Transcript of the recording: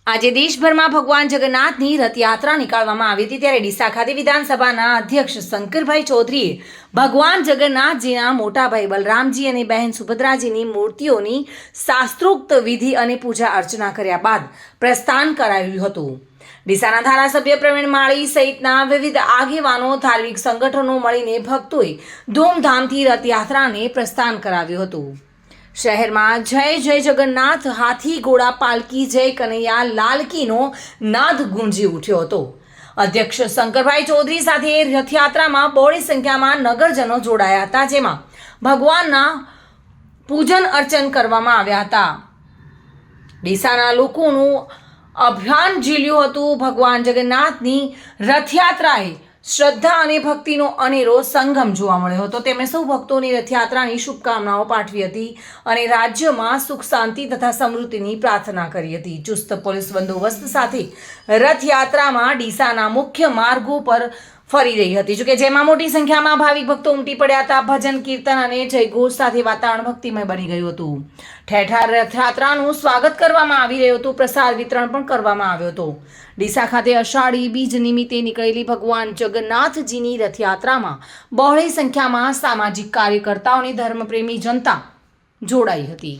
આજે દેશભરમાં ભગવાન જગન્નાથની રથયાત્રા નીકાળવામાં આવી હતી ત્યારે ડીસા ખાતે વિધાનસભાના અધ્યક્ષ શંકરભાઈ ચૌધરીએ ભગવાન જગન્નાથજીના મોટા ભાઈ બલરામજી અને બહેન સુભદ્રાજીની મૂર્તિઓની શાસ્ત્રોક્ત વિધિ અને પૂજા અર્ચના કર્યા બાદ પ્રસ્થાન કરાયું હતું। ડીસાના ધારાસભ્ય પ્રવીણ માળી સહિતના વિવિધ આગેવાનો ધાર્મિક સંગઠનો મળીને ભક્તોએ ધૂમધામથી રથયાત્રાને પ્રસ્થાન કરાવ્યું હતું। શહેરમાં જય જય જગન્નાથ, હાથી ઘોડા પાલકી, જય કનૈયા લાલકીનો નાદ ગુંજી ઉઠ્યો હતો। અધ્યક્ષ શંકરભાઈ ચૌધરી સાથે રથયાત્રામાં બહોળી સંખ્યામાં નગરજનો જોડાયા હતા, જેમાં ભગવાનના પૂજન અર્ચન કરવામાં આવ્યા હતા। ડીસાના લોકોનું અભિયાન ઝીલ્યું હતું। ભગવાન જગન્નાથની રથયાત્રાએ શ્રદ્ધા અને ભક્તિનો અનેરો સંગમ જોવા મળ્યો હતો। તેમણે સૌ ભક્તોની રથયાત્રાની શુભકામનાઓ પાઠવી હતી અને રાજ્યમાં સુખ શાંતિ તથા સમૃદ્ધિની પ્રાર્થના કરી હતી। ચુસ્ત પોલીસ બંદોબસ્ત સાથે રથયાત્રામાં ડીસાના મુખ્ય માર્ગો પર ફરી રહી હતી, જોકે જેમાં મોટી સંખ્યામાં ભાવિક ભક્તો ઉમટી પડ્યા હતા। ભજન કીર્તન અને જયઘોષ સાથે વાતાવરણ ભક્તિમય બની ગયું હતું। ઠેર ઠેર રથયાત્રાનું સ્વાગત કરવામાં આવી રહ્યું હતું, પ્રસાદ વિતરણ પણ કરવામાં આવ્યો હતો। ડીસા ખાતે અષાઢી બીજ નિમિત્તે નીકળેલી ભગવાન જગન્નાથજીની રથયાત્રામાં બહોળી સંખ્યામાં સામાજિક કાર્યકર્તાઓ અને ધર્મપ્રેમી જનતા જોડાઈ હતી।